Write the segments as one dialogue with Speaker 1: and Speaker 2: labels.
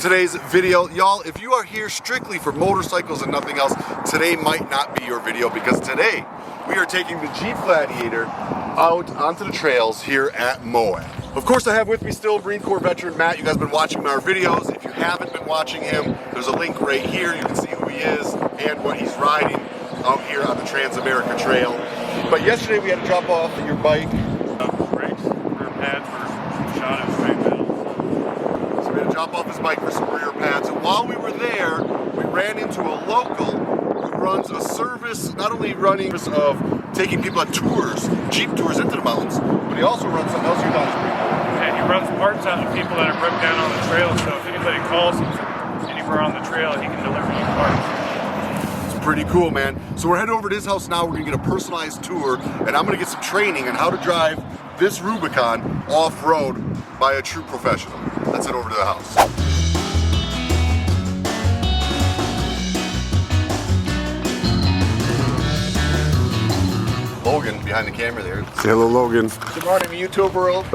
Speaker 1: today's video. Y'all, if you are here strictly for motorcycles and nothing else, today might not be your video, because today we are taking the Jeep Gladiator out onto the trails here at Moab. Of course, I have with me still Marine Corps veteran Matt. You guys have been watching our videos. If you haven't been watching him, there's a link right here. You can see who he is and what he's riding out here on the Trans-America Trail. But yesterday we had to drop off your bike.
Speaker 2: Brakes, rear pads for shot and straight pedals.
Speaker 1: So we had to drop off his bike for some rear pads. And while we were there, we ran into a local who runs a service, not only running of taking people on tours, Jeep tours into the mountains, but he also runs something else you thought was pretty cool.
Speaker 2: And he runs parts out to people that are broke down on the trail, so if anybody calls him anywhere on the trail, he can deliver you parts.
Speaker 1: Pretty cool, man. So we're heading over to his house now. We're gonna get a personalized tour, and I'm gonna get some training on how to drive this Rubicon off-road by a true professional. Let's head over to the house. Logan behind the camera there. Say hello, Logan.
Speaker 3: Good morning, YouTube world.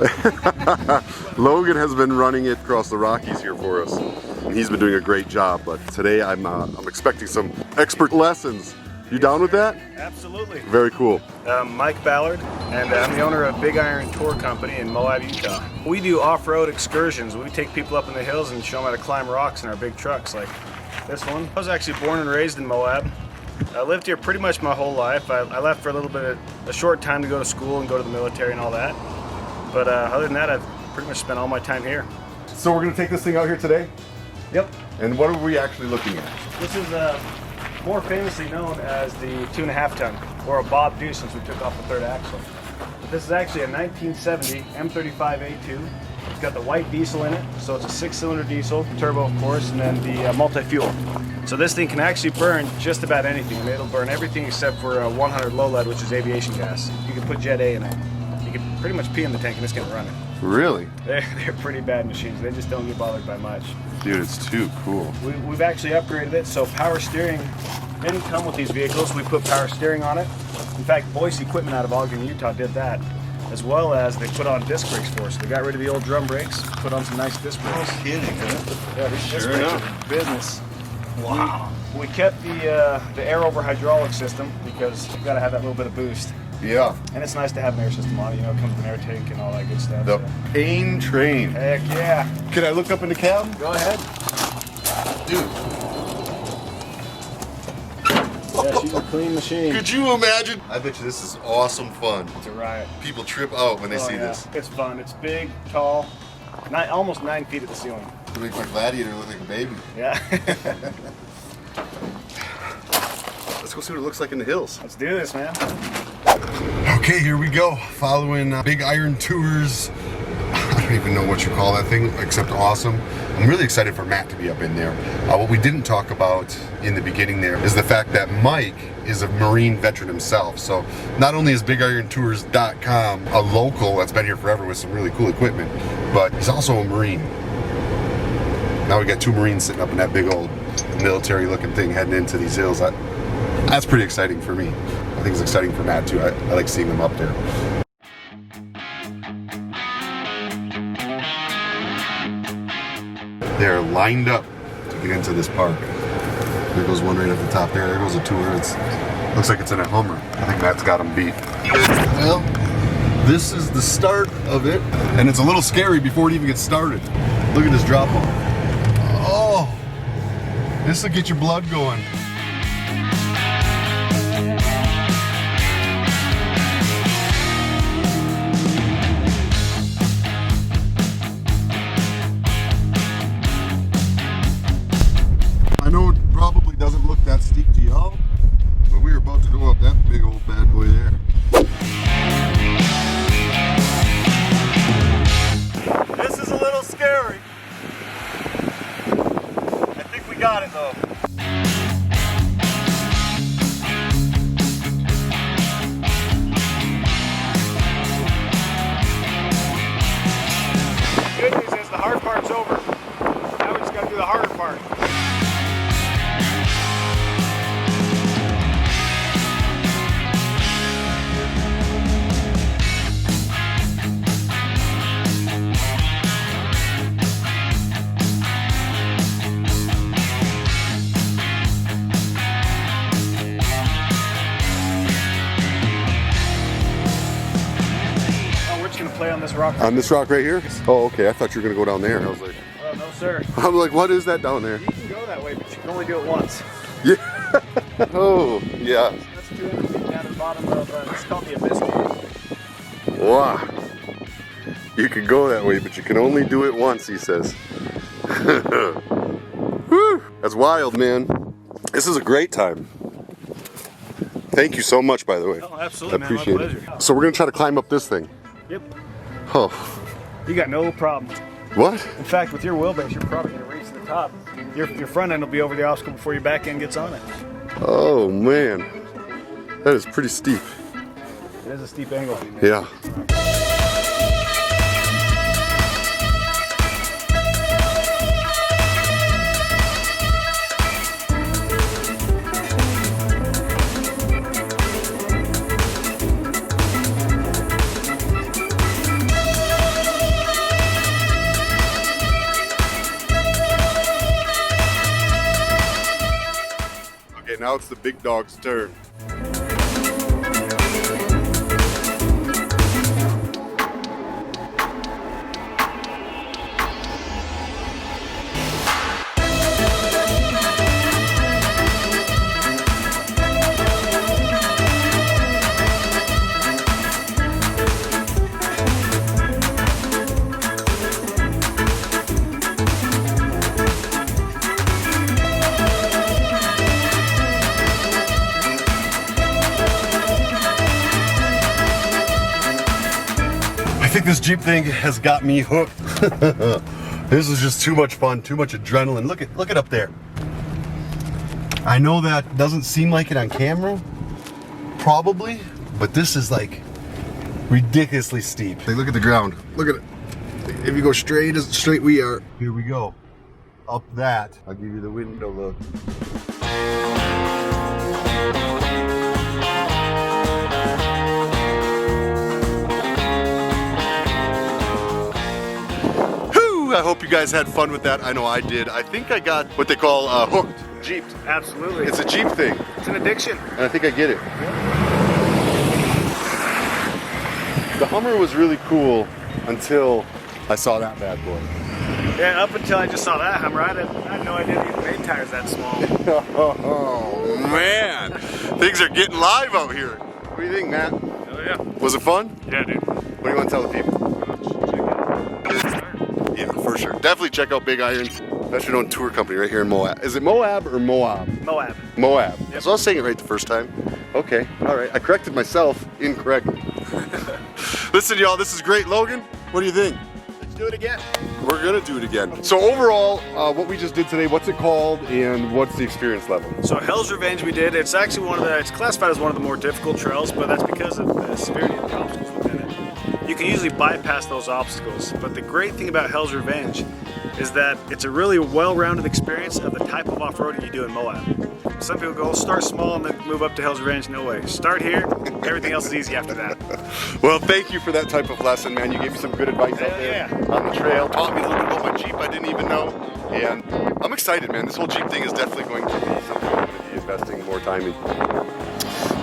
Speaker 1: Logan has been running it across the Rockies here for us, and he's been doing a great job. But today I'm expecting some expert lessons. You down with that?
Speaker 3: Absolutely.
Speaker 1: Very cool.
Speaker 3: Mike Ballard, and I'm the owner of Big Iron Tour Company in Moab, Utah. We do off-road excursions. We take people up in the hills and show them how to climb rocks in our big trucks like this one. I was actually born and raised in Moab. I lived here pretty much my whole life. I left for a short time to go to school and go to the military and all that. But other than that, I've pretty much spent all my time here.
Speaker 1: So we're gonna take this thing out here today?
Speaker 3: Yep.
Speaker 1: And what are we actually looking at?
Speaker 3: This is more famously known as the 2.5 ton, or a Bob Deuce since we took off the third axle. But this is actually a 1970 M35A2. It's got the white diesel in it, so it's a 6-cylinder diesel, turbo of course, and then the multi-fuel. So this thing can actually burn just about anything. I mean, it'll burn everything except for 100 low lead, which is aviation gas. You can put Jet A in it. You can pretty much pee in the tank and it's gonna run it.
Speaker 1: Really?
Speaker 3: They're pretty bad machines. They just don't get bothered by much.
Speaker 1: Dude, it's too cool.
Speaker 3: We've actually upgraded it, so power steering didn't come with these vehicles. We put power steering on it. In fact, Boise Equipment out of Ogden, Utah did that, as well as they put on disc brakes for us. They got rid of the old drum brakes, put on some nice disc brakes.
Speaker 1: No kidding, huh?
Speaker 3: Yeah, these disc
Speaker 1: Sure
Speaker 3: brakes
Speaker 1: enough.
Speaker 3: are business.
Speaker 1: Wow.
Speaker 3: We kept the air over hydraulic system because you've got to have that little bit of boost.
Speaker 1: Yeah.
Speaker 3: And it's nice to have an air system on it, you know, it comes with an air tank and all that good stuff.
Speaker 1: The
Speaker 3: so.
Speaker 1: Pain Train.
Speaker 3: Heck yeah.
Speaker 1: Can I look up in the cab?
Speaker 3: Go ahead.
Speaker 1: Dude.
Speaker 3: Yeah, she's a clean machine.
Speaker 1: Could you imagine? I bet you this is awesome fun.
Speaker 3: It's a riot.
Speaker 1: People trip out when they see this.
Speaker 3: It's fun. It's big, tall, almost 9 feet at the ceiling.
Speaker 1: It makes my Gladiator look like a baby.
Speaker 3: Yeah.
Speaker 1: Let's go see what it looks like in the hills.
Speaker 3: Let's do this, man.
Speaker 1: Okay, here we go. Following Big Iron Tours. I don't even know what you call that thing, except awesome. I'm really excited for Matt to be up in there. What we didn't talk about in the beginning there is the fact that Mike is a Marine veteran himself. So not only is BigIronTours.com a local that's been here forever with some really cool equipment, but he's also a Marine. Now we got 2 Marines sitting up in that big old military looking thing heading into these hills. That's pretty exciting for me. I think it's exciting for Matt too. I like seeing them up there. They're lined up to get into this park. There goes one right at the top there. There goes a tour. Looks like it's in a Hummer. I think Matt's got them beat. Well, this is the start of it, and it's a little scary before it even gets started. Look at this drop off. Oh, this will get your blood going. I know it probably doesn't look that steep to y'all, but we're about to go up that big old bad boy there.
Speaker 3: This is a little scary. I think we got it though. Good news is the hard part's over. Now we just gotta do the harder part. rock.
Speaker 1: On this rock right here? Oh, okay. I thought you were gonna go down there. I was like,
Speaker 3: Oh, no, sir.
Speaker 1: I'm like, what is that down there?
Speaker 3: You can go that way, but you can only do it once.
Speaker 1: Yeah. Oh, yeah.
Speaker 3: That's 200 feet down at the bottom of, it's called the Abyss Cave.
Speaker 1: Wow. You can go that way, but you can only do it once, he says. Whew. That's wild, man. This is a great time. Thank you so much, by the way.
Speaker 3: Oh, absolutely,
Speaker 1: I appreciate
Speaker 3: man. My pleasure.
Speaker 1: it. So we're gonna try to climb up this thing.
Speaker 3: Yep.
Speaker 1: Oh.
Speaker 3: You got no problem.
Speaker 1: What?
Speaker 3: In fact, with your wheelbase, you're probably going to reach the top. Your front end will be over the obstacle before your back end gets on it.
Speaker 1: Oh, man. That is pretty steep.
Speaker 3: It is a steep angle.
Speaker 1: Yeah. Okay, now it's the big dog's turn. I think this Jeep thing has got me hooked. This is just too much fun, too much adrenaline. Look at up there. I know that doesn't seem like it on camera, probably, but this is like ridiculously steep. Hey, look at the ground. Look at it. If you go straight as straight we are, here we go. Up that. I'll give you the window look. I hope you guys had fun with that. I know I did. I think I got what they call hooked.
Speaker 3: Jeep. Absolutely.
Speaker 1: It's a Jeep thing.
Speaker 3: It's an addiction.
Speaker 1: And I think I get it. The Hummer was really cool until I saw that bad boy.
Speaker 3: Yeah, up until I just saw that Hummer, I had no idea that even made tires that small.
Speaker 1: Oh, man. Things are getting live out here. What do you think, Matt?
Speaker 2: Oh, yeah.
Speaker 1: Was it fun?
Speaker 2: Yeah, dude.
Speaker 1: What do you want to tell the people? Yeah, for sure. Definitely check out Big Iron, veteran-owned tour company right here in Moab. Is it Moab or Moab?
Speaker 3: Moab.
Speaker 1: Moab.
Speaker 3: Yep.
Speaker 1: So I was saying it right the first time. Okay, all right. I corrected myself incorrectly. Listen, y'all, this is great. Logan, what do you think?
Speaker 3: Let's do it again.
Speaker 1: We're gonna do it again. So overall, what we just did today, what's it called and what's the experience level?
Speaker 3: So Hell's Revenge we did. It's actually it's classified as one of the more difficult trails, but that's because of the severity of the obstacles within it. You can usually bypass those obstacles, but the great thing about Hell's Revenge is that it's a really well-rounded experience of the type of off-roading you do in Moab. Some people go, start small and then move up to Hell's Revenge. No way. Start here, everything else is easy after that.
Speaker 1: Well, thank you for that type of lesson, man. You gave me some good advice out there on the trail. Taught me a little bit about my Jeep I didn't even know. And I'm excited, man. This whole Jeep thing is definitely going to be something I'm going to be investing more time in.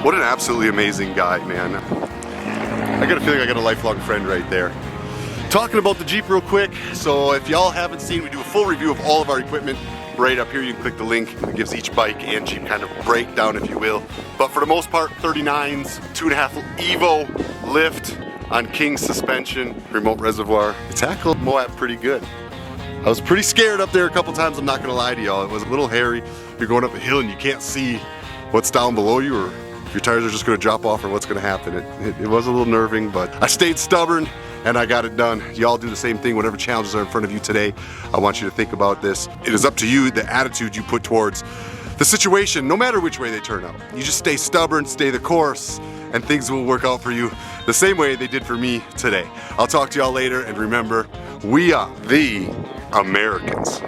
Speaker 1: What an absolutely amazing guy, man. I got a feeling I got a lifelong friend right there. Talking about the Jeep real quick, so if y'all haven't seen, we do a full review of all of our equipment right up here. You can click the link. It gives each bike and Jeep kind of breakdown, if you will. But for the most part, 39's, 2.5 Evo lift on King suspension, remote reservoir. It tackled Moab pretty good. I was pretty scared up there a couple times, I'm not gonna lie to y'all. It was a little hairy. You're going up a hill and you can't see what's down below you, or if your tires are just gonna drop off, or what's gonna happen. It was a little nerving, but I stayed stubborn and I got it done. Y'all do the same thing. Whatever challenges are in front of you today, I want you to think about this. It is up to you, the attitude you put towards the situation, no matter which way they turn out. You just stay stubborn, stay the course, and things will work out for you the same way they did for me today. I'll talk to y'all later, and remember, we are the Americans.